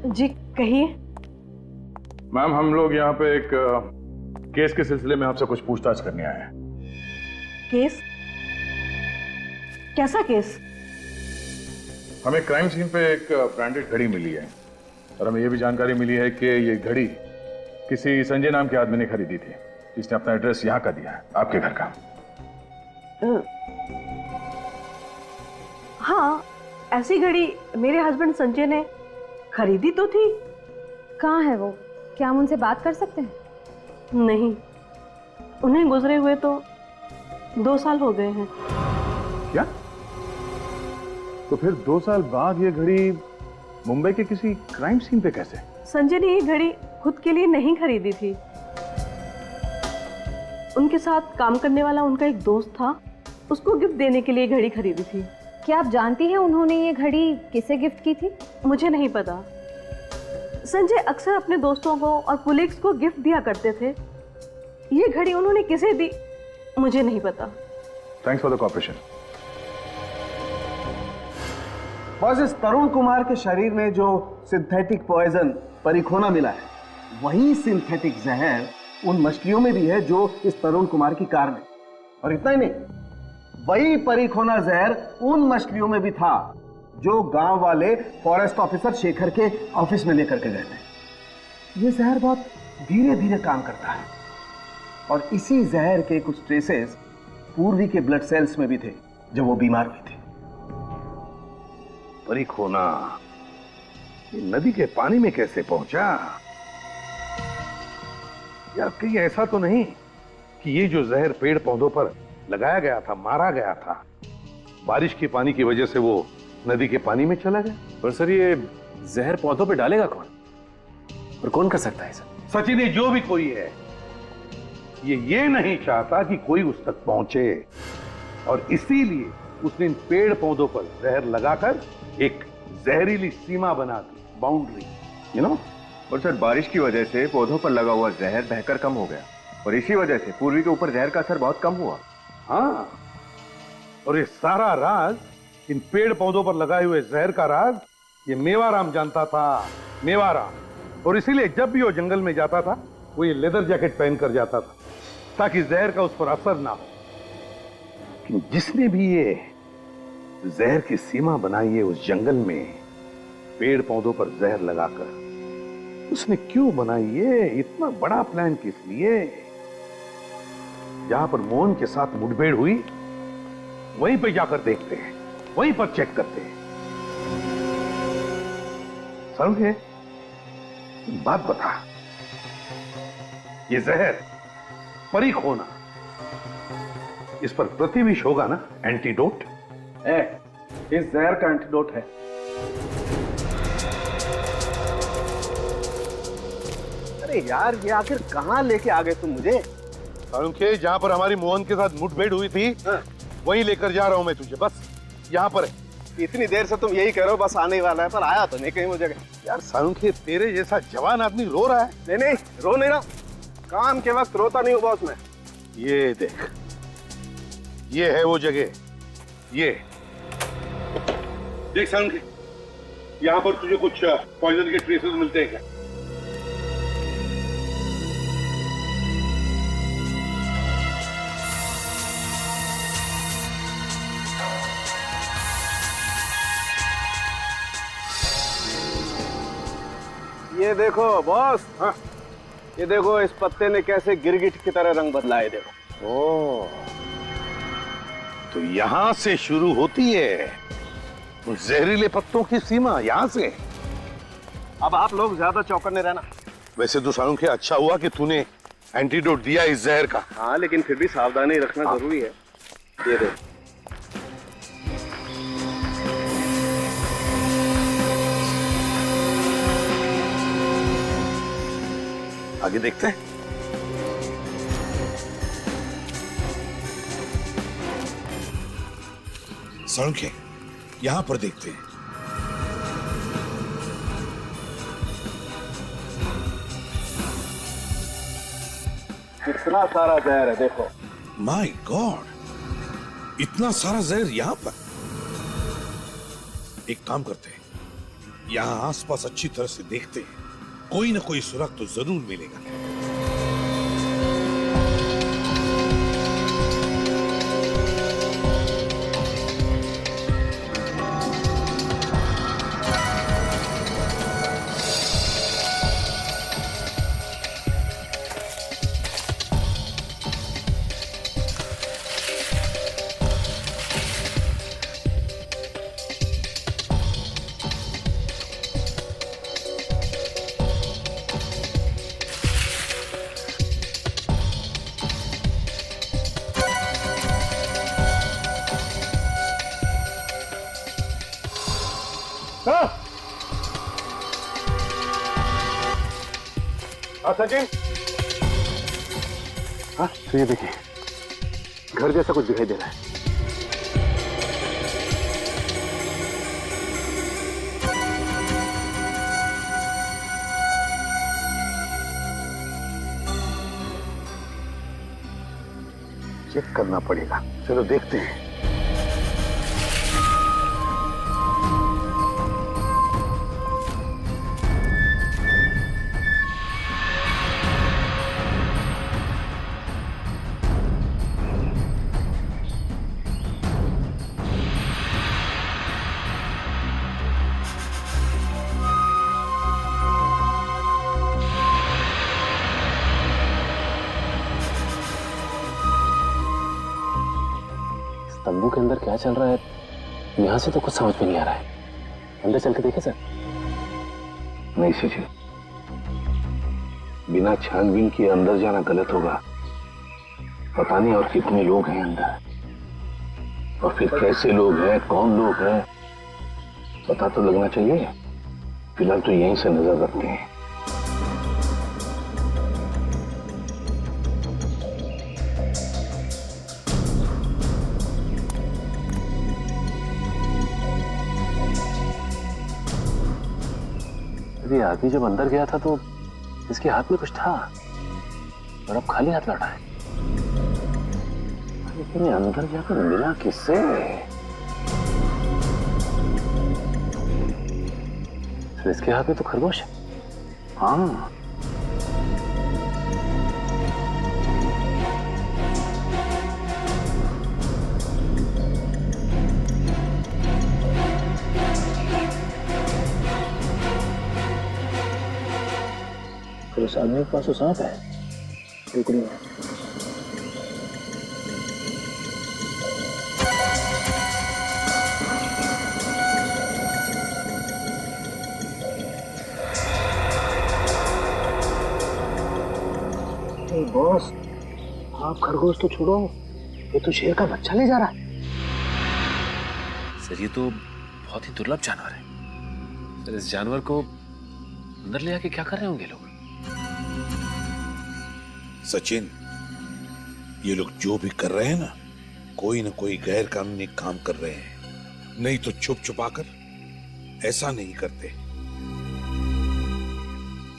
जी कहिए। मैम, हम लोग यहाँ पे एक केस के सिलसिले में आपसे कुछ पूछताछ करने आए हैं। केस? कैसा केस? हमें क्राइम सीन पे एक ब्रांडेड घड़ी मिली है और हमें यह भी जानकारी मिली है कि ये घड़ी किसी संजय नाम के आदमी ने खरीदी थी, जिसने अपना एड्रेस यहाँ का दिया है, आपके घर का। हाँ, ऐसी घड़ी मेरे हस्बैंड संजय ने खरीदी तो थी। कहाँ है वो? क्या हम उनसे बात कर सकते हैं? नहीं, उन्हें गुजरे हुए तो 2 साल हो गए हैं। क्या? तो फिर 2 साल बाद ये घड़ी मुंबई के किसी क्राइम सीन पे कैसे? संजय ने ये घड़ी खुद के लिए नहीं खरीदी थी। उनके साथ काम करने वाला उनका एक दोस्त था, उसको गिफ्ट देने के लिए घड़ी खरीदी थी। क्या आप जानती हैं उन्होंने ये घड़ी किसे गिफ्ट की थी? मुझे नहीं पता। संजय अक्सर अपने दोस्तों को और कुलीग्स को गिफ्ट दिया करते थे। ये घड़ी उन्होंने किसे दी, मुझे नहीं पता। Thanks for the cooperation. बस इस तरुण कुमार के शरीर में जो सिंथेटिक पॉइजन परिखोना मिला है, वही सिंथेटिक जहर उन मछलियों में भी है जो इस तरुण कुमार की कार में। और इतना ही नहीं, वही परिखोना जहर उन मछलियों में भी था जो गांव वाले फॉरेस्ट ऑफिसर शेखर के ऑफिस में लेकर के गए थे। ये जहर बहुत धीरे धीरे काम करता है और इसी जहर के कुछ ट्रेसेस पूर्वी के ब्लड सेल्स में भी थे जब वो बीमार हुई थी। परिखोना ये नदी के पानी में कैसे पहुंचा? यार कहीं ऐसा तो नहीं कि ये जो जहर पेड़ पौधों पर लगाया गया था, मारा गया था, बारिश के पानी की वजह से वो नदी के पानी में चला गया? पर सर ये जहर पौधों पे डालेगा कौन? और कौन कर सकता है सर? सचिन, ये जो भी कोई है, ये नहीं चाहता कि कोई उस तक पहुंचे और इसीलिए उसने इन पेड़ पौधों पर जहर लगाकर एक जहरीली सीमा बना दी, बाउंड्री, यू नो। और सर बारिश की वजह से पौधों पर लगा हुआ जहर बहकर कम हो गया और इसी वजह से पूर्वी के ऊपर जहर का असर बहुत कम हुआ। हाँ, और ये सारा राज, इन पेड़ पौधों पर लगाए हुए जहर का राज, ये मेवाराम जानता था, मेवाराम। और इसीलिए जब भी वो जंगल में जाता था, वो ये लेदर जैकेट पहन कर जाता था ताकि जहर का उस पर असर ना हो। लेकिन जिसने भी ये जहर की सीमा बनाई है उस जंगल में, पेड़ पौधों पर जहर लगाकर, उसने क्यों बनाई है? इतना बड़ा प्लान किस लिए? जहां पर मोहन के साथ मुठभेड़ हुई, वहीं पे जाकर देखते हैं, वहीं पर चेक करते हैं। समझे? बात बता, ये जहर परिखोना, इस पर प्रतिविष होगा ना एंटीडोट? इस जहर का एंटीडोट है। अरे यार, ये आखिर कहां लेके आ गए तुम मुझे? सालुंखे, जहां पर हमारी मोहन के साथ मुठभेड़ हुई थी, वहीं लेकर जा रहा हूं मैं तुझे। बस यहाँ पर है। इतनी देर से तुम यही कह रहे हो बस आने ही वाला है, पर आया तो नहीं कहीं वो जगह। यार सालुंखे, तेरे जैसा जवान आदमी रो रहा है। नहीं नहीं, रो नहीं रहा, काम के वक्त रोता नहीं हूँ बॉस मैं। ये देख, ये है वो जगह। ये देख सालुंखे, यहाँ पर तुझे कुछ पॉइजन के ट्रेसेस मिलते हैं क्या? ये देखो बॉस। हाँ, ये देखो इस पत्ते ने कैसे गिरगिट की तरह रंग बदला है, देखो। ओह, तो यहां से शुरू होती है उन जहरीले पत्तों की सीमा, यहां से। अब आप लोग ज्यादा चौकन्ने रहना। वैसे तो सालुंखे, अच्छा हुआ कि तूने एंटीडोट दिया इस जहर का। हाँ, लेकिन फिर भी सावधानी रखना जरूरी है। ये देखो, आगे देखते हैं। सालुंखे, यहां पर देखते हैं। कितना सारा जहर है, देखो। माय गॉड, इतना सारा जहर यहां पर। एक काम करते हैं, यहाँ आसपास अच्छी तरह से देखते हैं, कोई ना कोई सुराग तो जरूर मिलेगा। सचिन, हाँ तो ये देखिए, घर जैसा कुछ दिखाई दे रहा है। चेक करना पड़ेगा, चलो देखते हैं। तंबू के अंदर क्या चल रहा है यहां से तो कुछ समझ में नहीं आ रहा है। अंदर चल के देखे सर। नहीं सचिन, बिना छानबीन के अंदर जाना गलत होगा। पता नहीं और कितने लोग हैं अंदर, और फिर कैसे लोग हैं, कौन लोग हैं, पता तो लगना चाहिए। फिलहाल तो यहीं से नजर रखते हैं। ये आदमी जब अंदर गया था तो इसके हाथ में कुछ था और अब खाली हाथ लौटा है। लेकिन अंदर जाकर मिला किससे? तो इसके हाथ में तो खरगोश है। हाँ, फिर उस आदमी के पास तो सांप है, टुकड़ी में। बॉस, आप खरगोश तो छोड़ो, ये तो शेर का बच्चा ले जा रहा है। सर ये तो बहुत ही दुर्लभ जानवर है सर। इस जानवर को अंदर ले आके क्या कर रहे होंगे लोग? सचिन, ये लोग जो भी कर रहे हैं ना कोई गैर कानूनी काम कर रहे हैं। नहीं तो छुप छुपाकर ऐसा नहीं करते।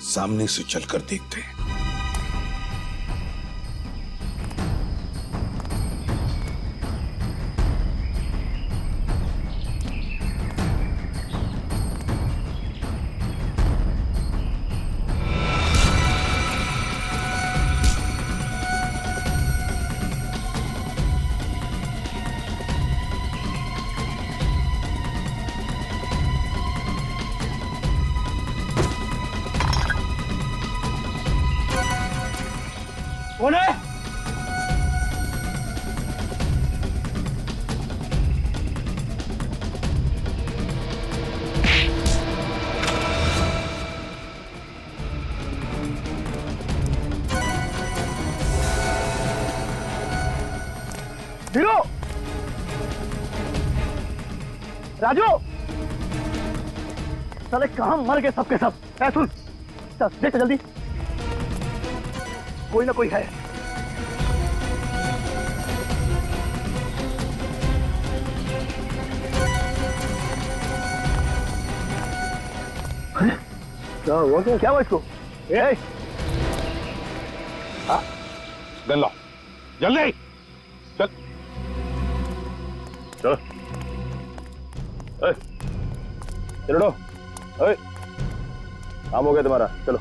सामने से चलकर देखते हैं। कौन है? धीरो, राजू, साले कहां मर गए सबके सब? ऐ सुन, चल देख जल्दी, कोई ना कोई है। क्या हुआ? क्या हुआ इसको? गन लो, जल्दी चल चलो। चलो ओए, काम हो गया तुम्हारा, चलो।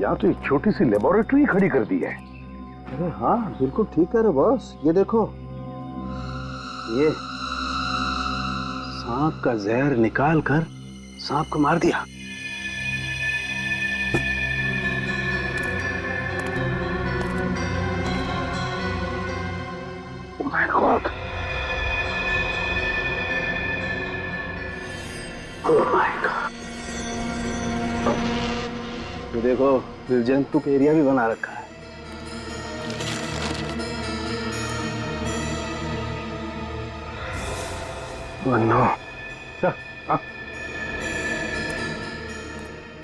यहाँ तो एक छोटी सी लेबोरेटरी खड़ी कर दी है। अरे हाँ, बिल्कुल ठीक है रे बॉस। ये देखो, ये सांप का जहर निकाल कर सांप को मार दिया। Oh my God! Oh my God! ये देखो, जंतु का एरिया भी बना रखा है। Oh no! सर, हाँ।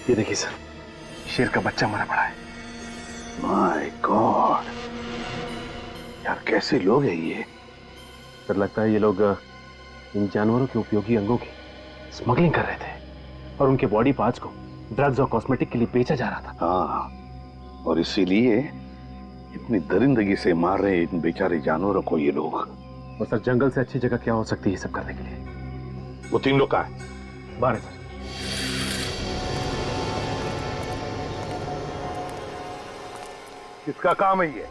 ये देखिए सर, शेर का बच्चा मरा पड़ा है। My God! यार कैसे लोग हैं ये? सर लगता है ये लोग इन जानवरों के उपयोगी अंगों की स्मगलिंग कर रहे थे और उनके बॉडी पार्ट्स को ड्रग्स और कॉस्मेटिक के लिए बेचा जा रहा था। हाँ, और इसीलिए इतनी दरिंदगी से मार रहे इन बेचारे जानवरों को ये लोग। और सर जंगल से अच्छी जगह क्या हो सकती है सब करने के लिए? वो 3 लोग कहाँ हैं? बाहर है सर। किसका काम है ये?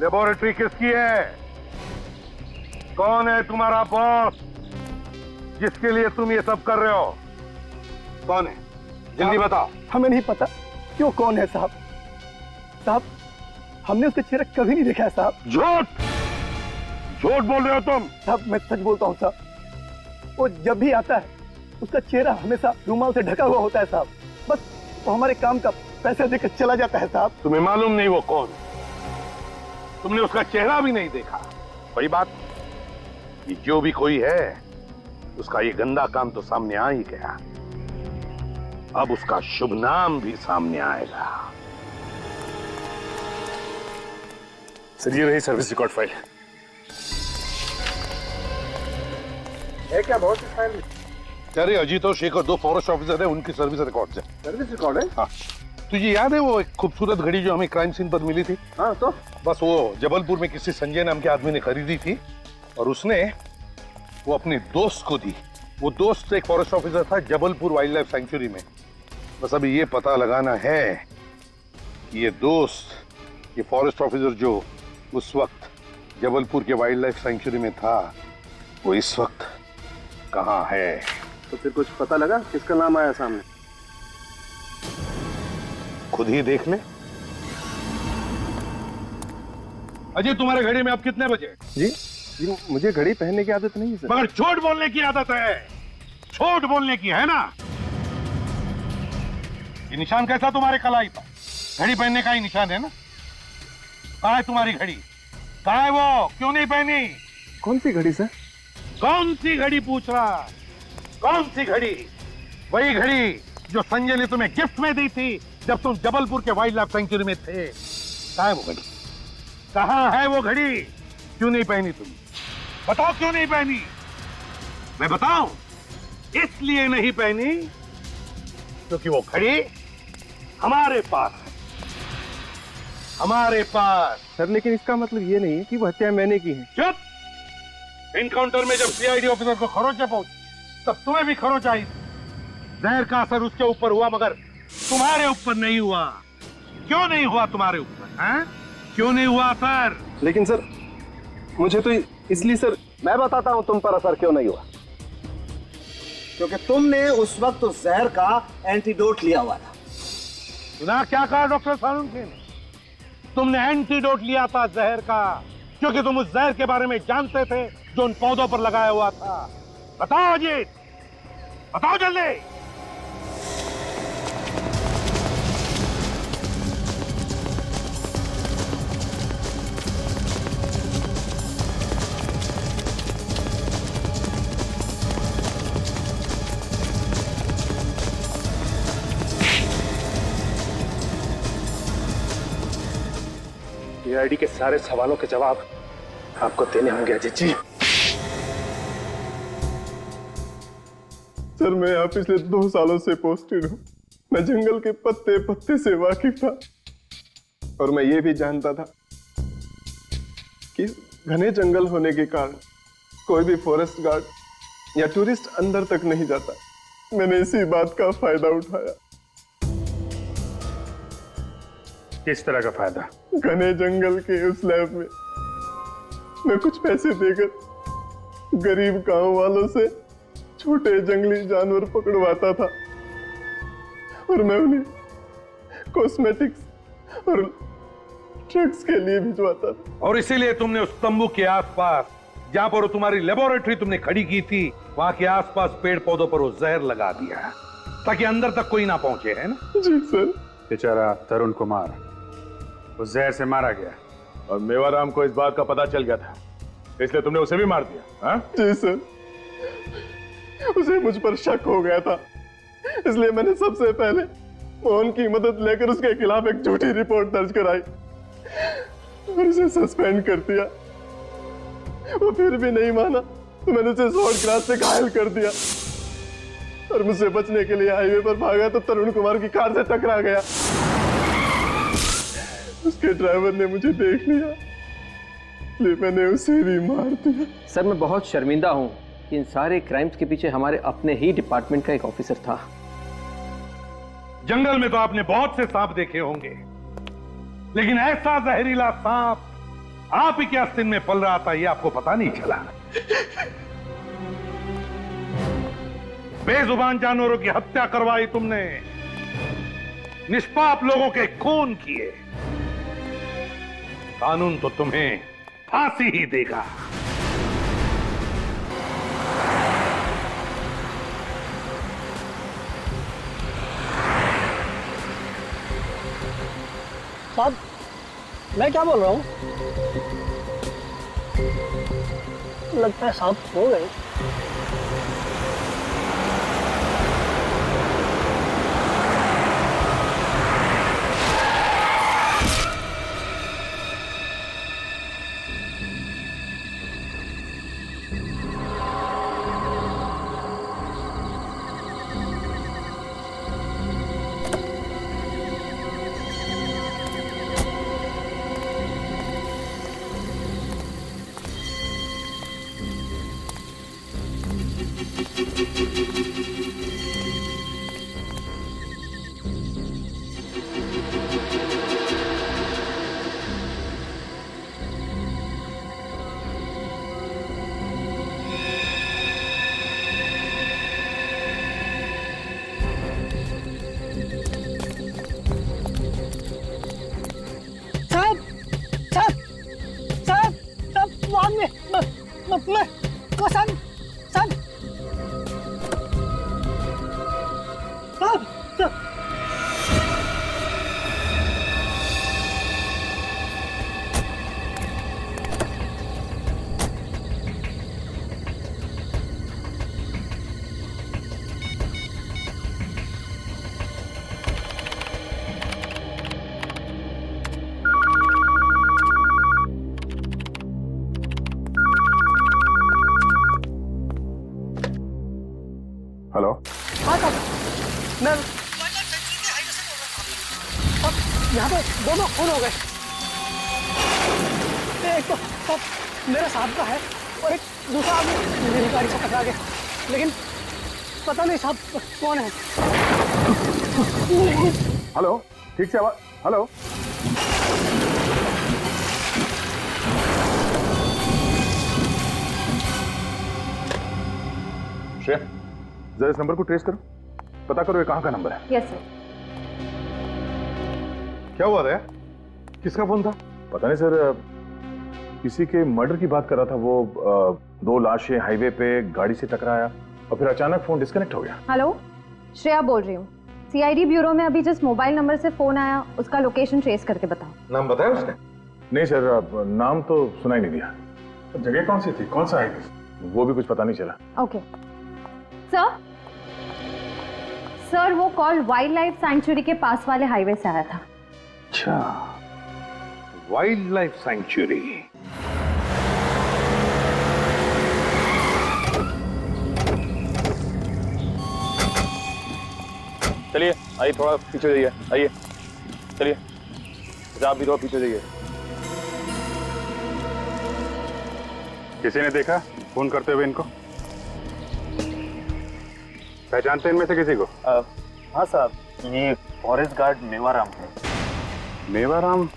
लेबोरेटरी किसकी है? कौन है तुम्हारा बॉस जिसके लिए तुम ये सब कर रहे हो? कौन है? जल्दी बताओ। हमें नहीं पता क्यों कौन है साहब। साहब, हमने उसका चेहरा कभी नहीं देखा है साहब। झूठ! झूठ बोल रहे हो तुम? साहब, मैं सच बोलता हूँ साहब। वो जब भी आता है उसका चेहरा हमेशा रुमाल से ढका हुआ होता है साहब। बस वो हमारे काम का पैसा देकर चला जाता है साहब। तुम्हें मालूम नहीं वो कौन? तुमने उसका चेहरा भी नहीं देखा। वही बात, ये जो भी कोई है उसका ये गंदा काम तो सामने आ ही गया, अब उसका शुभ नाम भी सामने आएगा। सर ये रही सर्विस रिकॉर्ड फाइल। है क्या बहुत फाइल? अरे अजीत और शेखर 2 फॉरेस्ट ऑफिसर है, उनकी सर्विस रिकॉर्ड है। सर्विस रिकॉर्ड है? हाँ, तुझे याद है वो एक खूबसूरत घड़ी जो हमें क्राइम सीन पर मिली थी? हाँ, तो बस वो जबलपुर में किसी संजय नाम के आदमी ने खरीदी थी और उसने वो अपने दोस्त को दी। वो दोस्त एक फॉरेस्ट ऑफिसर था जबलपुर वाइल्ड लाइफ सेंचुरी में। बस अभी ये पता लगाना है कि ये दोस्त, ये फॉरेस्ट ऑफिसर जो उस वक्त जबलपुर के वाइल्ड लाइफ सेंचुरी में था, वो इस वक्त कहाँ है? तो फिर कुछ पता लगा किसका नाम आया सामने? खुद ही देख ले। अजय, तुम्हारे घड़ी में अब कितने बजे? जी, मुझे घड़ी पहनने की आदत नहीं है सर। मगर झूठ बोलने की आदत है। झूठ बोलने की है ना? ये निशान कैसा तुम्हारे कलाई पर? घड़ी पहनने का ही निशान है ना? कहाँ है तुम्हारी घड़ी? कहाँ है वो? क्यों नहीं पहनी? कौन सी घड़ी सर? कौन सी घड़ी पूछ रहा? कौन सी घड़ी? वही घड़ी जो संजय ने तुम्हें गिफ्ट में दी थी जब तुम जबलपुर के वाइल्ड लाइफ सेंचुरी में थे। कहाँ है वो घड़ी? कहाँ है वो घड़ी? क्यों नहीं पहनी तुम? बताओ क्यों नहीं पहनी? मैं बताऊं? इसलिए नहीं पहनी क्योंकि वो घड़ी हमारे पास है। हमारे पास। सर, लेकिन इसका मतलब ये नहीं है कि वो हत्या मैंने की है। चुप! एनकाउंटर में जब सीआईडी ऑफिसर को खरोंच पहुंची तब तुम्हें भी खरोंच आई। जहर का असर उसके ऊपर हुआ मगर तुम्हारे ऊपर नहीं हुआ। क्यों नहीं हुआ तुम्हारे ऊपर? हैं? क्यों नहीं हुआ असर? लेकिन सर, मुझे तो इसलिए सर, मैं बताता हूं तुम पर असर क्यों नहीं हुआ। क्योंकि तुमने उस वक्त उस जहर का एंटीडोट लिया हुआ था। सुना क्या कहा डॉक्टर सालुंखे ने? तुमने एंटीडोट लिया था जहर का, क्योंकि तुम उस जहर के बारे में जानते थे जो उन पौधों पर लगाया हुआ था। बताओ अजीत, बताओ जल्दी। सीआईडी के सारे सवालों के जवाब आपको देने होंगे अजीत जी। सर मैं यहाँ पिछले 2 सालों से पोस्टेड हूँ। मैं जंगल के पत्ते पत्ते से वाकिफ था और मैं ये भी जानता था कि घने जंगल होने के कारण कोई भी फॉरेस्ट गार्ड या टूरिस्ट अंदर तक नहीं जाता। मैंने इसी बात का फायदा उठाया। किस तरह का फायदा? घने जंगल के उस लैब में मैं कुछ पैसे देकर गरीब गांव वालों से छोटे जंगली जानवर पकड़वाता था और मैं उन्हें कॉस्मेटिक्स और ड्रग्स के लिए भिजवाता था। और इसीलिए तुमने उस तंबू के आसपास, जहां पर तुम्हारी लेबोरेटरी तुमने खड़ी की थी, वहां के आसपास पेड़ पौधों पर वो जहर लगा दिया ताकि अंदर तक कोई ना पहुंचे, है ना? जी सर। बेचारा तरुण कुमार उस जहर से मारा गया और मेवाराम को इस बात का पता चल गया था, इसलिए तुमने उसे भी मार दिया? हाँ जी सर, उसे मुझ पर शक हो गया था, इसलिए मैंने सबसे पहले मोहन की मदद लेकर उसके खिलाफ एक झूठी रिपोर्ट दर्ज कराई और उसे सस्पेंड कर दिया। वो फिर भी नहीं माना तो मैंने उसे शॉर्ट क्लास से घायल कर दिया और मुझसे बचने के लिए हाईवे पर भागा तो तरुण कुमार की कार से टकरा गया। उसके ड्राइवर ने मुझे देख लिया, इसलिए मैंने उसे भी मार दिया। सर मैं बहुत शर्मिंदा हूं कि इन सारे क्राइम्स के पीछे हमारे अपने ही डिपार्टमेंट का एक ऑफिसर था। जंगल में तो आपने बहुत से सांप देखे होंगे, लेकिन ऐसा जहरीला सांप आप ही के आस्तीन में पल रहा था ये आपको पता नहीं चला। बेजुबान जानवरों की हत्या करवाई तुमने, निष्पाप लोगों के खून किए। कानून तो तुम्हें फांसी ही देगा। साहब मैं क्या बोल रहा हूँ? लगता है साहब सो गए। हेलो। हाँ साहब मैं यहाँ पे दोनों खून हो गए। एक तो साहब मेरे साहब का है और एक दूसरा आदमी मेरी गाड़ी से टकरा गया, लेकिन पता नहीं साहब कौन है। हेलो, ठीक से आवाज। हेलो। श्रेया, जरा इस नंबर को ट्रेस करो, पता करो ये कहाँ का नंबर है। Yes sir. क्या हुआ था? किसका फोन था? पता नहीं सर, किसी के मर्डर की बात कर रहा था वो। 2 लाशें हाईवे पे गाड़ी से टकराया और फिर अचानक फोन डिस्कनेक्ट हो गया। हेलो, श्रेया बोल रही हूँ। सीआईडी ब्यूरो में अभी जिस मोबाइल नंबर से फोन आया उसका लोकेशन ट्रेस करके बताओ। नाम बताया उसने? नहीं सर, नाम तो सुना ही नहीं दिया। जगह कौन सी थी, कौन सा हाईवे, वो भी कुछ पता नहीं चला। ओके सर वो कॉल वाइल्ड लाइफ सैंक्चुरी के पास वाले हाईवे से आया था। अच्छा, वाइल्ड लाइफ सैंक्चुरी। आइए थोड़ा पीछे जाइए, आइए चलिए। अच्छा आप भी थोड़ा पीछे जाइए। किसी ने देखा फोन करते हुए इनको? पहचानते हैं इनमें से किसी को? हाँ साहब, ये फॉरेस्ट गार्ड मेवाराम है। Mewaram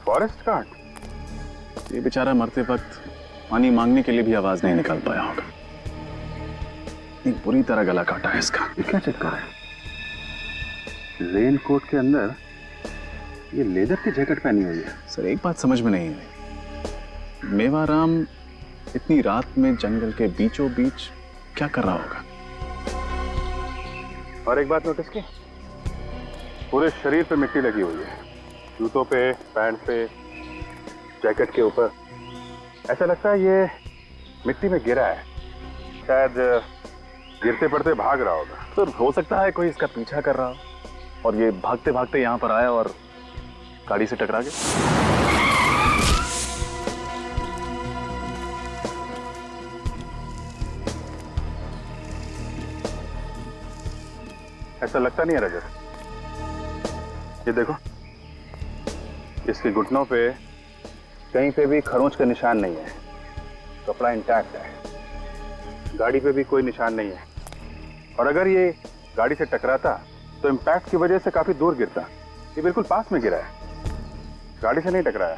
forest guard? ये बेचारा मरते वक्त पानी मांगने के लिए भी आवाज नहीं निकाल पाया होगा। एक बुरी तरह गला काटा है इसका। ये क्या चक्कर है? रेन कोट के अंदर ये लेदर की जैकेट पहनी हुई है। सर एक बात समझ में नहीं आई, मेवाराम इतनी रात में जंगल के बीचों बीच क्या कर रहा होगा? और एक बात नोटिस की, पूरे शरीर पे मिट्टी लगी हुई है, जूतों पे, पैंट पे, जैकेट के ऊपर। ऐसा लगता है ये मिट्टी में गिरा है, शायद गिरते पड़ते भाग रहा होगा। सर हो सकता है कोई इसका पीछा कर रहा हो और ये भागते भागते यहाँ पर आया और गाड़ी से टकरा गया। ऐसा लगता नहीं है रजत। ये देखो, इसके घुटनों पे कहीं पे भी खरोंच का निशान नहीं है, कपड़ा इंटैक्ट है, गाड़ी पे भी कोई निशान नहीं है। और अगर ये गाड़ी से टकराता तो इम्पैक्ट की वजह से काफी दूर गिरता। ये बिल्कुल पास में गिरा है, गाड़ी से नहीं टकराया।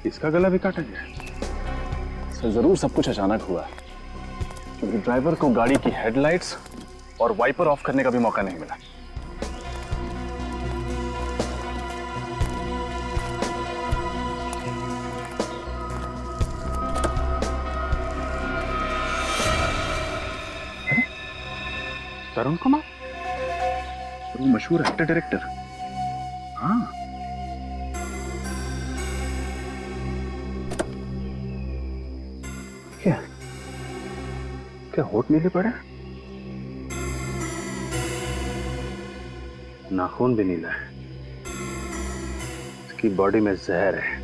इसका गला भी काटा गया। सर जरूर सब कुछ अचानक हुआ है, क्योंकि ड्राइवर को गाड़ी की हेडलाइट्स और वाइपर ऑफ करने का भी मौका नहीं मिला। तरुण कुमार, वो मशहूर एक्टर डायरेक्टर। हाँ, क्या क्या होठ नीले पड़े? नाखून भी नीला है। इसकी बॉडी में जहर है।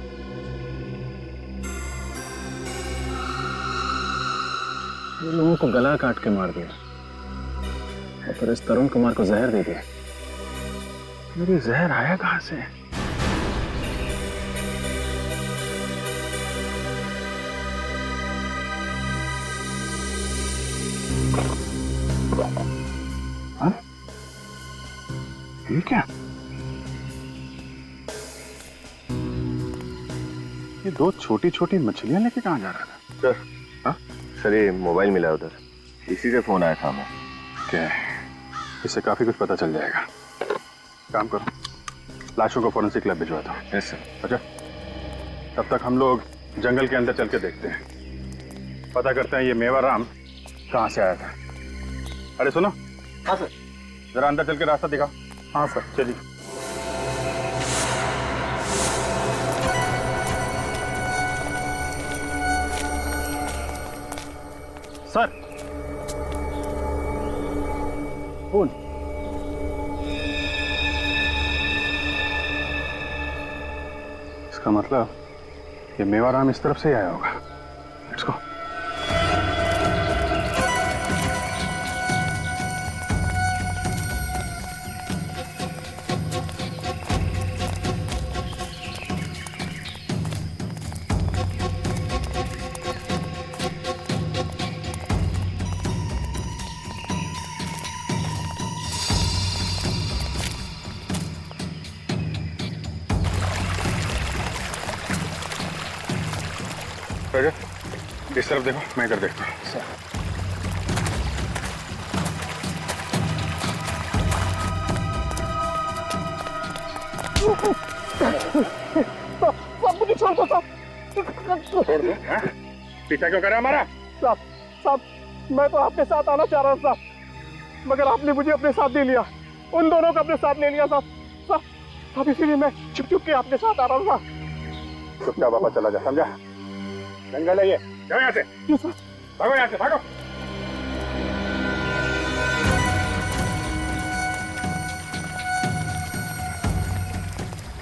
ये लोगों को गला काट के मार दिया और फिर इस तरुण कुमार को जहर दे दिया। मेरी जहर आया कहां से? हाँ? ये क्या? ये दो छोटी छोटी मछलियां लेके कहां जा रहा था? सर, हाँ सर, ये मोबाइल मिला उधर, इसी से फोन आया था हमें। क्या है? इससे काफी कुछ पता चल जाएगा। काम करो, लाशों को फॉरेंसिक लैब भिजवा दो। Yes sir. अच्छा, तब तक हम लोग जंगल के अंदर चल के देखते हैं, पता करते हैं ये मेवाराम कहाँ से आया था। अरे सुनो। हाँ सर। जरा अंदर चल के रास्ता दिखाओ। हाँ सर। चलिए। Sir phone. इसका मतलब ये मेवाराम इस तरफ से ही आया होगा। Let's go. इस तरफ देखो, मैं इधर देखता हूँ। मुझे छोड़ दो साहब। छोड़ दो? पीछा क्यों करा हमारा? साहब, मैं तो आपके साथ आना चाह रहा था साहब, मगर आपने मुझे अपने साथ नहीं लिया, उन दोनों को अपने साथ ले लिया साहब, इसीलिए मैं छुप छुप के आपके साथ आ रहा था। चुपचाप वापस चला जा, समझा? जंगल है ये, जाओ यहाँ से। भागो यहाँ से, भागो।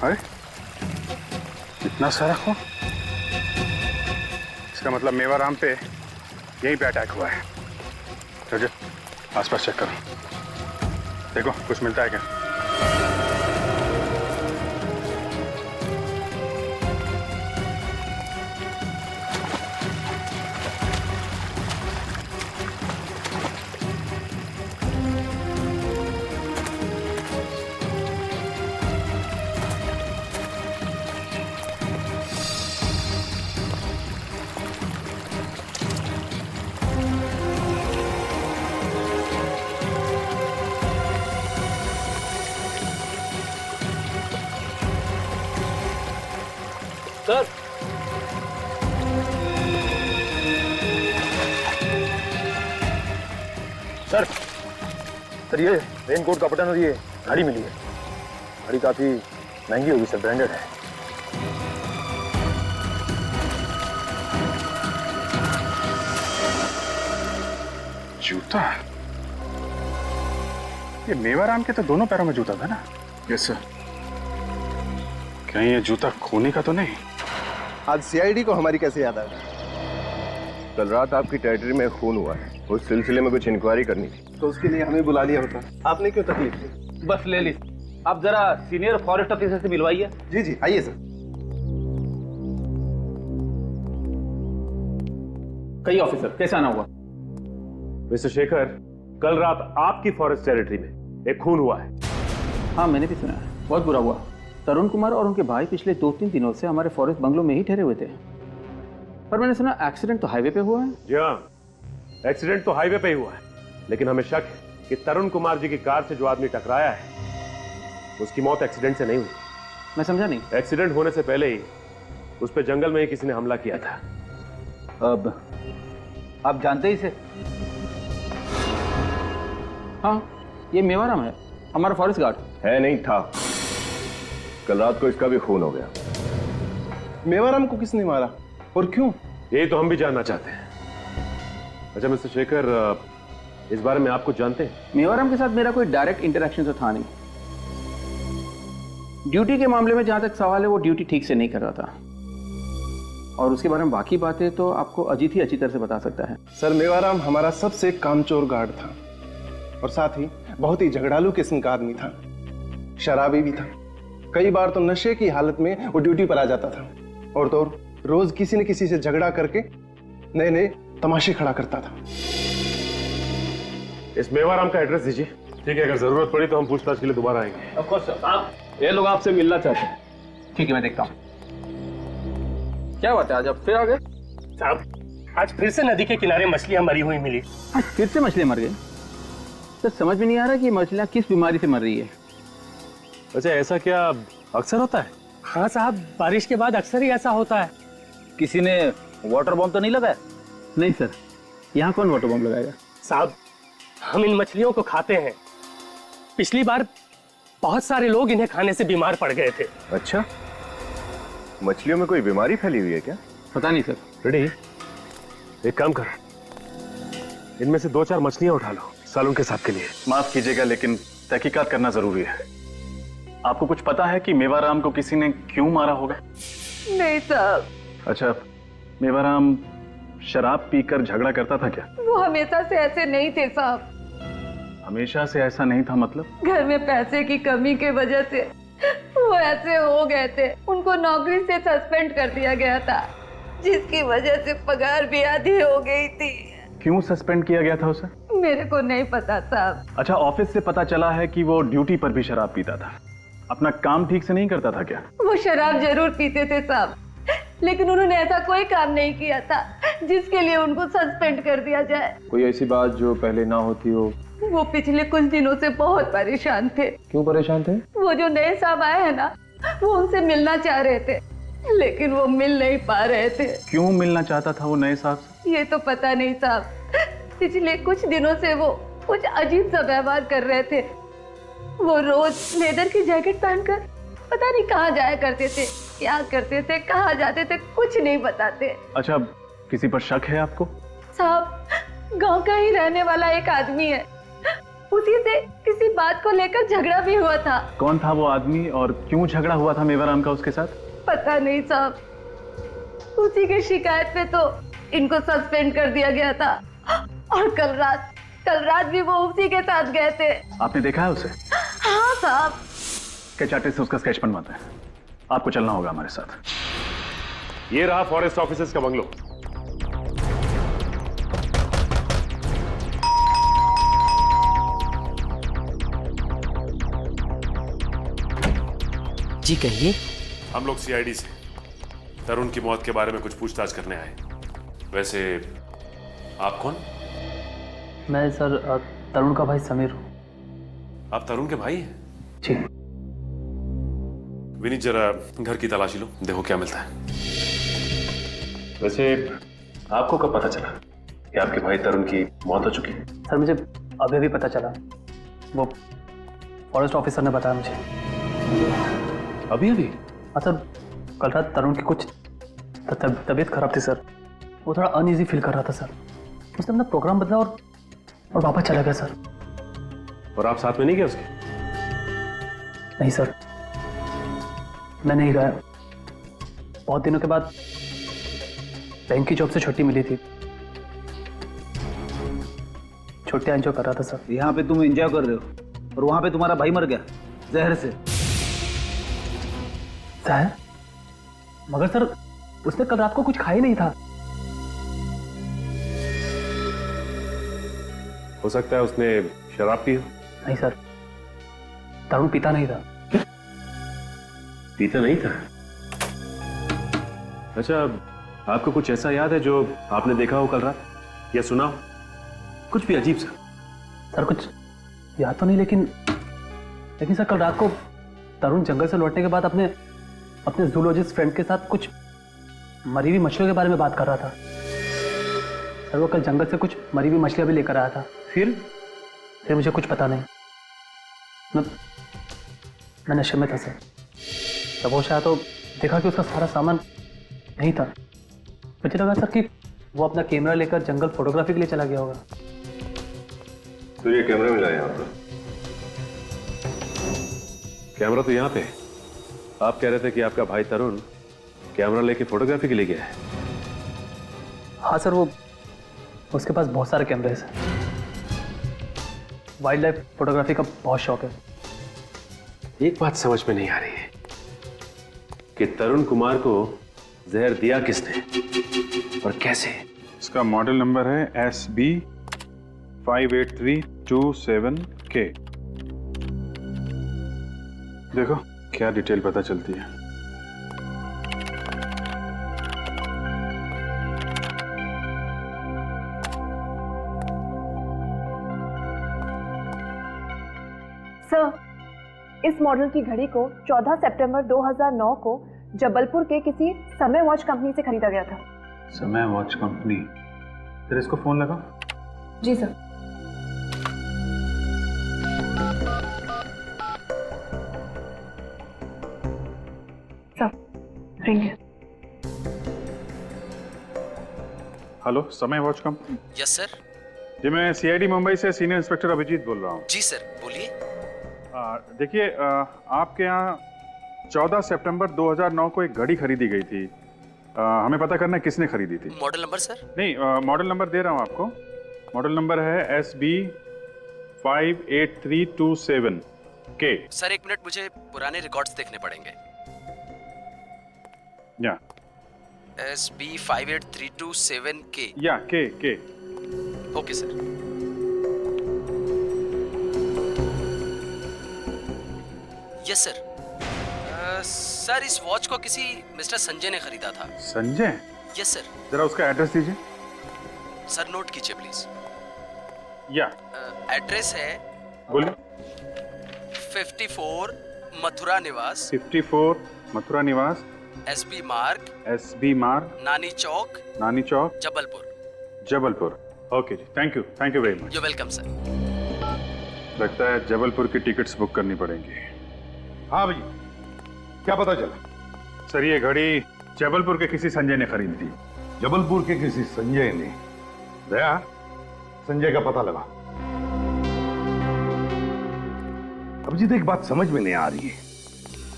अरे इतना सारा खून, इसका मतलब मेवाराम पे यहीं पे अटैक हुआ है। चलो आसपास चेक करो, देखो कुछ मिलता है क्या। सर सर सर ये रेनकोट का बटन और ये घड़ी मिली है। घड़ी काफी महंगी होगी सर, ब्रांडेड है। जूता, ये मेवाराम के तो दोनों पैरों में जूता था ना? Yes sir. कहीं ये जूता खोने का तो नहीं? आज सीआईडी को हमारी कैसे याद आ गई? कल रात आपकी टेरिटरी में खून हुआ है, उस सिलसिले में कुछ इंक्वायरी करनी थी। तो उसके लिए हमें बुला लिया होता, आपने क्यों तकलीफ दी? बस ले ली, आप जरा सीनियर फॉरेस्ट ऑफिसर से मिलवाइए। जी जी आइए सर। कई ऑफिसर, कैसे आना हुआ? मिस्टर शेखर, कल रात आपकी फॉरेस्ट टेरिटरी में एक खून हुआ है। हाँ मैंने भी सुना है, बहुत बुरा हुआ। तरुण कुमार और उनके भाई पिछले 2-3 दिनों से हमारे फॉरेस्ट बंगलो में ही ठहरे हुए थे, पर मैंने सुना एक्सीडेंट तो हाईवे पे हुआ है। जी हाँ, एक्सीडेंट तो हाईवे पे ही हुआ है, लेकिन हमें शक है कि तरुण कुमार जी की कार से जो आदमी टकराया है उसकी मौत एक्सीडेंट से नहीं हुई। मैं समझा नहीं। एक्सीडेंट होने से पहले ही उस पर जंगल में ही किसी ने हमला किया था। अब आप जानते ही इसे? हाँ, ये मेवाराम है, हमारा फॉरेस्ट गार्ड है। नहीं था, कल रात को इसका भी खून हो गया। मेवाराम को किसने मारा और क्यों? यही तो हम भी जानना चाहते हैं। अच्छा मिस्टर शेखर, इस बारे में आप कुछ जानते हैं? मेवाराम के साथ मेरा कोई डायरेक्ट इंटरेक्शन तो था नहीं। ड्यूटी के मामले में जहां तक सवाल है, वो ड्यूटी ठीक से नहीं कर रहा था, और उसके बारे में बाकी बातें तो आपको अजीत ही अच्छी तरह से बता सकता है। सर मेवाराम हमारा सबसे कामचोर गार्ड था, और साथ ही बहुत ही झगड़ालू किस्म का आदमी था, शराबी भी था। कई बार तो नशे की हालत में वो ड्यूटी पर आ जाता था, और तो और रोज किसी न किसी से झगड़ा करके नए नए तमाशे खड़ा करता था। इस मेवाराम का एड्रेस दीजिए। ठीक है, अगर जरूरत पड़ी तो हम पूछताछ के लिए दोबारा आएंगे। ऑफ कोर्स सर, ये लोग आपसे मिलना चाहते हैं। ठीक है, मैं देखता हूँ। क्या बात है, आज आप फिर आ गए? साहब आज फिर से नदी के किनारे मछलियां मरी हुई मिली। आज फिर से मछलियां मर गई? सर समझ में नहीं आ रहा कि मछलियां किस बीमारी से मर रही है। अच्छा, ऐसा क्या अक्सर होता है? हाँ साहब, बारिश के बाद अक्सर ही ऐसा होता है। किसी ने वाटर बॉम्ब तो नहीं लगाया? नहीं सर, यहाँ कौन वाटर बॉम्ब लगाएगा? साहब हम इन मछलियों को खाते हैं, पिछली बार बहुत सारे लोग इन्हें खाने से बीमार पड़ गए थे। अच्छा, मछलियों में कोई बीमारी फैली हुई है क्या? पता नहीं सर। रेडी, एक काम कर, इनमें से 2-4 मछलियां उठा लो सालून के साहब के लिए। माफ कीजिएगा, लेकिन तहकीकात करना जरूरी है। आपको कुछ पता है कि मेवाराम को किसी ने क्यों मारा होगा? नहीं साहब। अच्छा, मेवाराम शराब पीकर झगड़ा करता था क्या? वो हमेशा से ऐसे नहीं थे साहब। हमेशा से ऐसा नहीं था मतलब? घर में पैसे की कमी के वजह से वो ऐसे हो गए थे। उनको नौकरी से सस्पेंड कर दिया गया था, जिसकी वजह से पगार भी आधी हो गई थी। क्यों सस्पेंड किया गया था उसे? मेरे को नहीं पता साहब। अच्छा, ऑफिस से पता चला है कि वो ड्यूटी पर भी शराब पीता था। अपना काम ठीक से नहीं करता था क्या? वो शराब जरूर पीते थे साहब, लेकिन उन्होंने ऐसा कोई काम नहीं किया था जिसके लिए उनको सस्पेंड कर दिया जाए। कोई ऐसी बात जो पहले ना होती हो? वो पिछले कुछ दिनों से बहुत परेशान थे। क्यों परेशान थे? वो जो नए साहब आए हैं ना, वो उनसे मिलना चाह रहे थे, लेकिन वो मिल नहीं पा रहे थे। क्यों मिलना चाहता था वो नए साहब से? ये तो पता नहीं साहब, पिछले कुछ दिनों से वो कुछ अजीब सा व्यवहार कर रहे थे। वो रोज लेदर की जैकेट पहनकर पता नहीं कहाँ जाया करते थे, क्या करते थे, कहाँ जाते थे, कुछ नहीं बताते। अच्छा, किसी पर शक है आपको? साहब गांव का ही रहने वाला एक आदमी है, उसी से किसी बात को लेकर झगड़ा भी हुआ था। कौन था वो आदमी और क्यों झगड़ा हुआ था मेवाराम का उसके साथ? पता नहीं साहब, उसी की शिकायत पे तो इनको सस्पेंड कर दिया गया था। और कल रात भी वो उसी के साथ गए थे। आपने देखा है उसे? हाँ साहब। स्केच आर्टिस्ट से उसका स्केच बनवाते हैं। आपको चलना होगा हमारे साथ। ये रहा फॉरेस्ट ऑफिसर्स का बंगलो। जी कहिए। हम लोग सीआईडी से तरुण की मौत के बारे में कुछ पूछताछ करने आए। वैसे आप कौन? मैं सर तरुण का भाई समीर हूँ। आप तरुण के भाई हैं? जी। विनीत जरा घर की तलाशी लो, देखो क्या मिलता है। वैसे आपको कब पता चला कि आपके भाई तरुण की मौत हो चुकी है? सर मुझे अभी भी पता चला, वो फॉरेस्ट ऑफिसर ने बताया मुझे। अभी? हाँ सर, कल रात तरुण की कुछ तबीयत खराब थी सर। वो थोड़ा अनईजी फील कर रहा था सर। उसने अपना प्रोग्राम बदला और वापस चला गया सर। और आप साथ में नहीं गए उसके? नहीं सर, मैं नहीं गया। बहुत दिनों के बाद बैंक की जॉब से छुट्टी मिली थी, छुट्टियां एंजॉय कर रहा था सर। यहाँ पे तुम एंजॉय कर रहे हो और वहां पे तुम्हारा भाई मर गया जहर से। जहर? मगर सर उसने कल रात को कुछ खाया नहीं था। हो सकता है उसने शराब पी हो। नहीं सर, तरुण पीता नहीं था। पीता नहीं था? अच्छा, आपको कुछ ऐसा याद है जो आपने देखा हो कल रात या सुना हो? कुछ भी अजीब सा। सर कुछ याद तो नहीं, लेकिन सर कल रात को तरुण जंगल से लौटने के बाद अपने जूलॉजिस्ट फ्रेंड के साथ कुछ मरी हुई मछलियों के बारे में बात कर रहा था। सर वो कल जंगल से कुछ मरी हुई मछलियां भी लेकर आया था। फिर मुझे कुछ पता नहीं। मैं नशे में था सर। जब होश आया तो देखा कि उसका सारा सामान नहीं था। मुझे लगा सर कि वो अपना कैमरा लेकर जंगल फोटोग्राफी के लिए चला गया होगा। तो ये कैमरा मिला यहाँ पर? कैमरा तो यहाँ पे है। आप कह रहे थे कि आपका भाई तरुण कैमरा लेके फोटोग्राफी के लिए गया है? हाँ सर, वो उसके पास बहुत सारे कैमरे हैं सर। वाइल्ड लाइफ फोटोग्राफी का बहुत शौक है। एक बात समझ में नहीं आ रही है कि तरुण कुमार को जहर दिया किसने और कैसे? इसका मॉडल नंबर है SB 58327K। देखो क्या डिटेल पता चलती है। सर, इस मॉडल की घड़ी को 14 सितंबर 2009 को जबलपुर के किसी समय वॉच कंपनी से खरीदा गया था। समय वॉच कंपनी? फिर इसको फोन लगा। जी सर। रिंग है। Hello, Samay watch company? Yes sir. जी मैं CID मुंबई से सीनियर इंस्पेक्टर अभिजीत बोल रहा हूँ। जी सर, बोलिए। देखिए, आपके यहाँ 14 सितंबर 2009 को एक घड़ी खरीदी गई थी। हमें पता करना है किसने खरीदी थी। Model number sir? नहीं, मॉडल नंबर दे रहा हूँ आपको। मॉडल नंबर है SB 58327K। सर एक मिनट, मुझे पुराने रिकॉर्ड्स देखने पड़ेंगे। या SB 58327K। या K। Okay sir. Yes sir. Sir इस वॉच को किसी मिस्टर संजय ने खरीदा था। संजय? Yes sir. जरा उसका एड्रेस दीजिए। सर नोट कीजिए प्लीज। या एड्रेस है, बोलिए। 54 मथुरा निवास। 54 मथुरा निवास। SB मार्ग। नानी चौक। जबलपुर। ओके जी, thank you very much. You welcome sir. लगता है जबलपुर की टिकट्स बुक करनी पड़ेंगी। हाँ भैया, क्या पता चला? सर ये घड़ी जबलपुर के किसी संजय ने खरीदी थी। जबलपुर के किसी संजय ने? दया, संजय का पता लगा। अभिजीत, एक बात समझ में नहीं आ रही है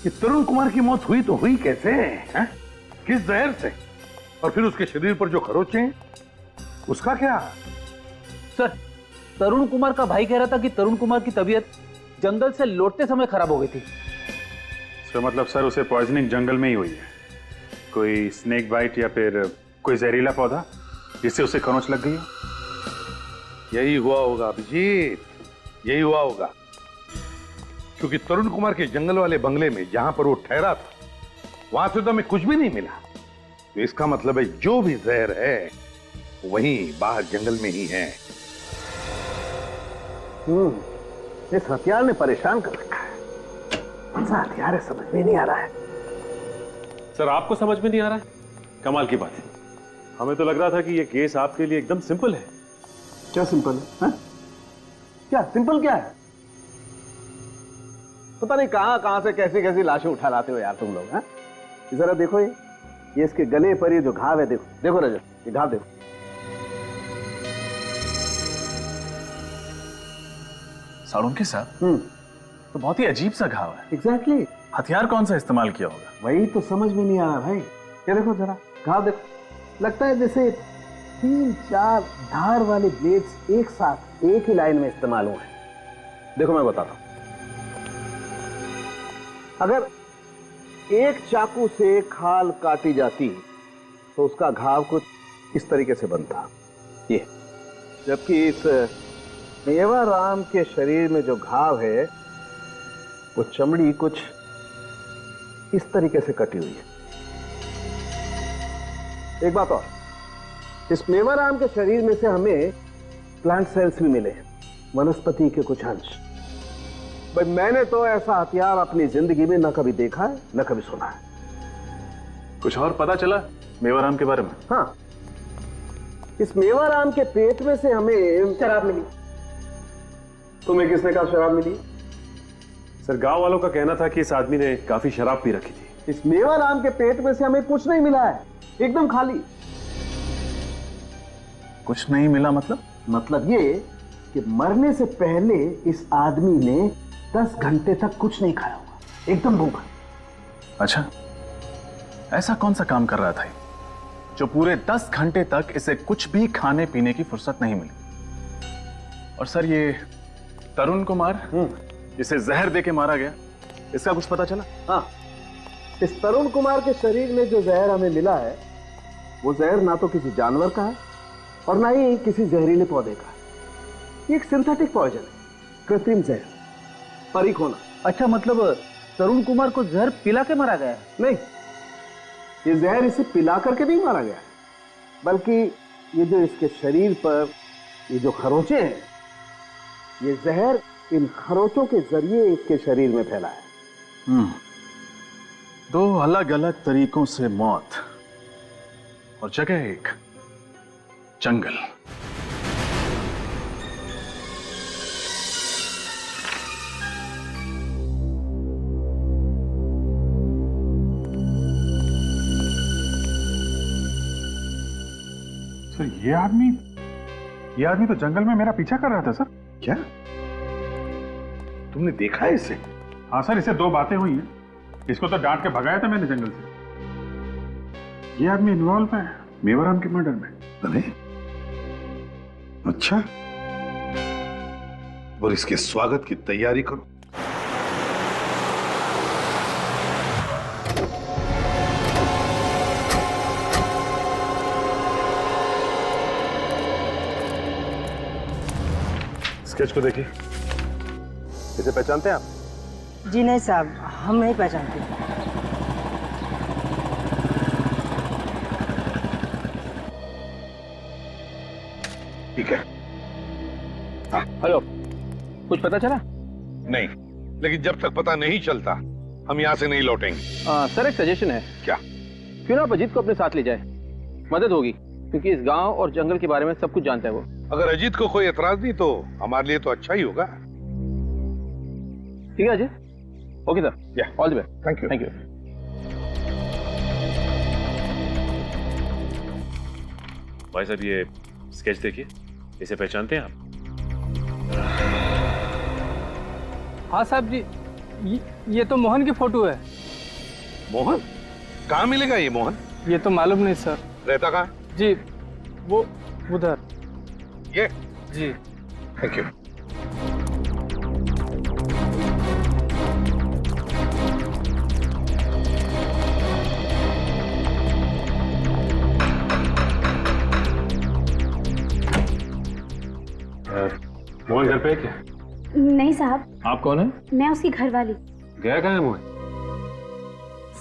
कि तरुण कुमार की मौत हुई तो हुई कैसे है? किस जहर से? और फिर उसके शरीर पर जो खरोचे हैं उसका क्या? सर, तरुण कुमार का भाई कह रहा था कि तरुण कुमार की तबीयत जंगल से लौटते समय खराब हो गई थी। इसका मतलब सर उसे पॉइजनिंग जंगल में ही हुई है। कोई स्नेक बाइट या फिर कोई जहरीला पौधा जिससे उसे खरोंच लग गई हो। यही हुआ होगा अभिजीत, यही हुआ होगा, क्योंकि तरुण कुमार के जंगल वाले बंगले में जहां पर वो ठहरा था वहां से तो हमें कुछ भी नहीं मिला। तो इसका मतलब है जो भी जहर है वहीं बाहर जंगल में ही है। इस हथियार ने परेशान कर रखा है। कौन सा हथियार है समझ में नहीं आ रहा है। सर आपको समझ में नहीं आ रहा है? कमाल की बात है। हमें तो लग रहा था कि ये केस आपके लिए एकदम सिंपल है। क्या सिंपल है? हा? क्या सिंपल क्या है? पता नहीं कहां कहां से कैसी कैसी लाशें उठा लाते हो यार तुम लोग। हाँ, जरा देखो ये इसके गले पर ये जो घाव है, देखो देखो रजत, ये घाव देखो। साड़ुंके साहब, तो बहुत ही अजीब सा घाव है। एग्जैक्टली। हथियार कौन सा इस्तेमाल किया होगा? वही तो समझ में नहीं आ रहा भाई। ये देखो जरा घाव देखो, लगता है जैसे 3-4 धार वाले ब्लेड्स एक साथ एक ही लाइन में इस्तेमाल हुए हैं। देखो मैं बताता हूं, अगर एक चाकू से खाल काटी जाती तो उसका घाव कुछ इस तरीके से बनता ये, जबकि इस मेवाराम के शरीर में जो घाव है वो चमड़ी कुछ इस तरीके से कटी हुई है। एक बात और, इस मेवाराम के शरीर में से हमें प्लांट सेल्स भी मिले, वनस्पति के कुछ अंश। भाई मैंने तो ऐसा हथियार अपनी जिंदगी में न कभी देखा है न कभी सुना है। कुछ और पता चला मेवाराम के बारे में? हाँ, इस मेवाराम के पेट में से हमें शराब मिली। तुम्हें किसने कहा शराब मिली? सर गांव वालों का कहना था कि इस आदमी ने काफी शराब पी रखी थी। इस मेवाराम के पेट में से हमें कुछ नहीं मिला है, एकदम खाली। कुछ नहीं मिला मतलब? मतलब ये कि मरने से पहले इस आदमी ने 10 घंटे तक कुछ नहीं खाया होगा, एकदम भूखा। अच्छा, ऐसा कौन सा काम कर रहा था जो पूरे 10 घंटे तक इसे कुछ भी खाने पीने की फुर्सत नहीं मिली? और सर ये तरुण कुमार जिसे जहर देके मारा गया, इसका कुछ पता चला? हाँ, इस तरुण कुमार के शरीर में जो जहर हमें मिला है वो जहर ना तो किसी जानवर का है और ना ही किसी जहरीले पौधे का है। ये एक सिंथेटिक पॉइजन है, कृत्रिम जहर, परिखोना। अच्छा, मतलब तरुण कुमार को जहर पिला के मारा गया है? नहीं, ये जहर इसे पिला करके नहीं मारा गया है, बल्कि ये जो इसके शरीर पर ये जो खरोंचे हैं, ये जहर इन खरोंचों के जरिए इसके शरीर में फैला है। 2 अलग अलग तरीकों से मौत और जगह एक जंगल। सर ये आदमी तो जंगल में मेरा पीछा कर रहा था सर। क्या तुमने देखा है इसे? हाँ सर, इससे 2 बातें हुई हैं। इसको तो डांट के भगाया था मैंने जंगल से। ये आदमी इन्वॉल्व है मेवाराम के मर्डर में। अरे अच्छा, और इसके स्वागत की तैयारी करो। स्केच को देखिए, इसे पहचानते हैं आप? जी नहीं साहब, हम नहीं पहचानते। ठीक है। हेलो, कुछ पता चला? नहीं, लेकिन जब तक पता नहीं चलता हम यहां से नहीं लौटेंगे। सर एक सजेशन है। क्या? क्यों ना आप अजीत को अपने साथ ले जाए, मदद होगी, क्योंकि इस गांव और जंगल के बारे में सब कुछ जानता है वो। अगर अजीत को कोई एतराज नहीं तो हमारे लिए तो अच्छा ही होगा। ठीक है Ajit, okay sir, all the best. Thank you. Thank you. भाई साहब ये स्केच देखिए, इसे पहचानते हैं आप? हाँ साहब जी, ये तो मोहन की फोटो है। मोहन? कहाँ मिलेगा ये मोहन? ये तो मालूम नहीं सर। रहता कहाँ है? जी वो उधर। ये? जी। Thank you. मोहन घर पे है क्या? नहीं साहब, आप कौन है? मैं उसकी घरवाली। गया कहाँ है मोहन?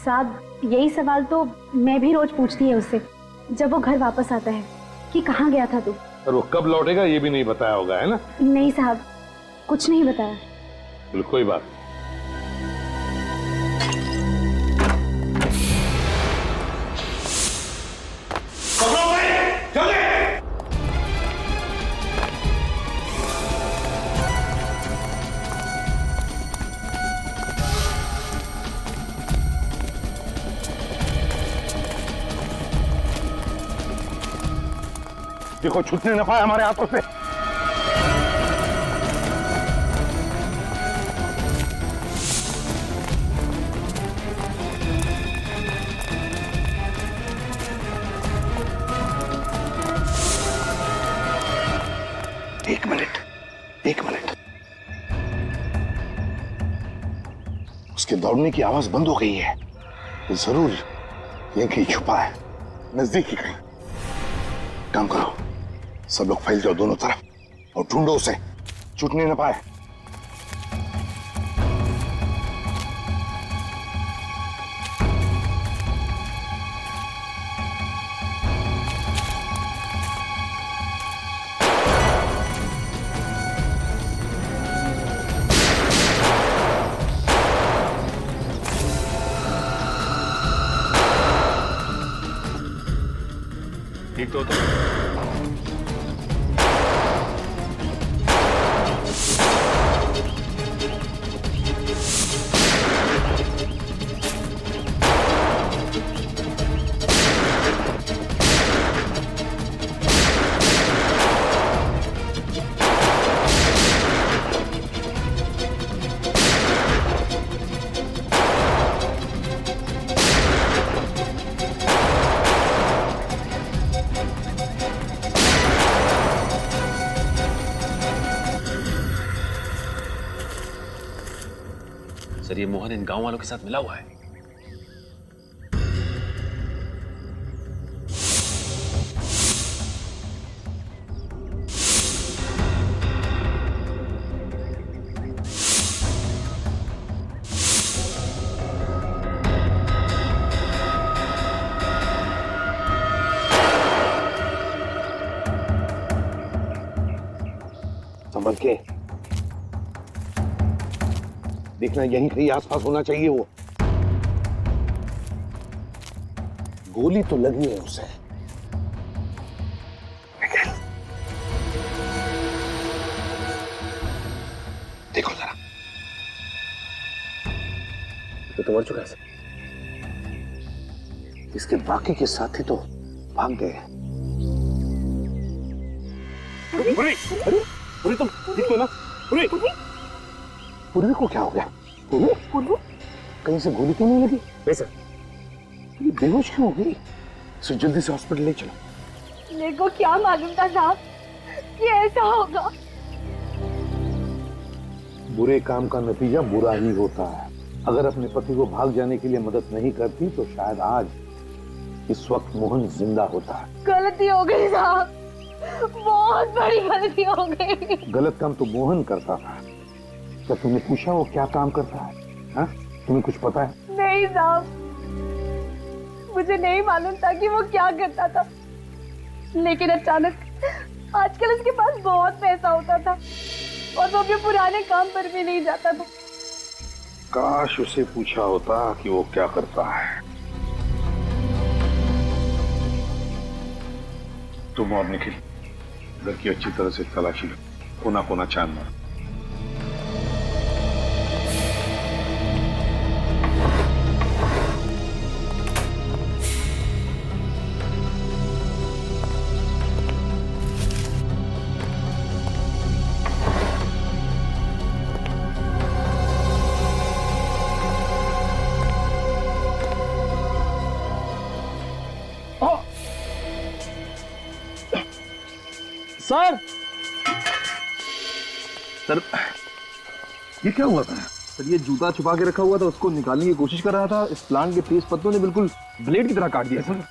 साहब यही सवाल तो मैं भी रोज पूछती है उससे जब वो घर वापस आता है कि कहाँ गया था तू। और वो कब लौटेगा ये भी नहीं बताया होगा, है ना? नहीं साहब, कुछ नहीं बताया। बोले कोई बात नहीं। देखो छूटने न पाए हमारे हाथों से। एक मिनट। उसके दौड़ने की आवाज बंद हो गई है। वो जरूर यहीं कहीं छुपा है, नजदीक ही कहीं। काम करो, सब लोग फैल जाओ दोनों तरफ और ढूंढो उसे, छूटने न पाए। ठीक तो सर, ये मोहन इन गांव वालों के साथ मिला हुआ है। संभल के देखना, यहीं कहीं आसपास होना चाहिए। वो गोली तो लगी है उसे। देखो जरा, तो मर चुका है। इसके बाकी के साथी तो भाग गए। अरे तुम ठीक हो ना? पूर्वी को क्या हो गया? पूर्वी कहीं से गोली क्यों नहीं लगी? नहीं सर। ये बेहोश क्यों हो गई? इसे जल्दी से हॉस्पिटल ले चलो। मेरे को क्या मालूम था साहब कि ऐसा होगा। बुरे काम का नतीजा बुरा ही होता है। अगर अपने पति को भाग जाने के लिए मदद नहीं करती तो शायद आज इस वक्त मोहन जिंदा होता। गलती हो गई साहब, बहुत बड़ी गलती हो गई। गलत काम तो मोहन करता था। क्या तुमने पूछा वो क्या काम करता है? हाँ? तुम्हें कुछ पता है? नहीं साहब, मुझे नहीं मालूम था कि वो क्या करता था, लेकिन अचानक आजकल उसके पास बहुत पैसा होता था और वो भी पुराने काम पर भी नहीं जाता था। काश उसे पूछा होता कि वो क्या करता है। तुम और निखिल घर की अच्छी तरह से तलाशी लो, कोना कोना छान मारो। सर सर ये क्या हुआ था? सर ये जूता छुपा के रखा हुआ था, उसको निकालने की कोशिश कर रहा था। इस प्लांट के तेज पत्तों ने बिल्कुल ब्लेड की तरह काट दिया सर।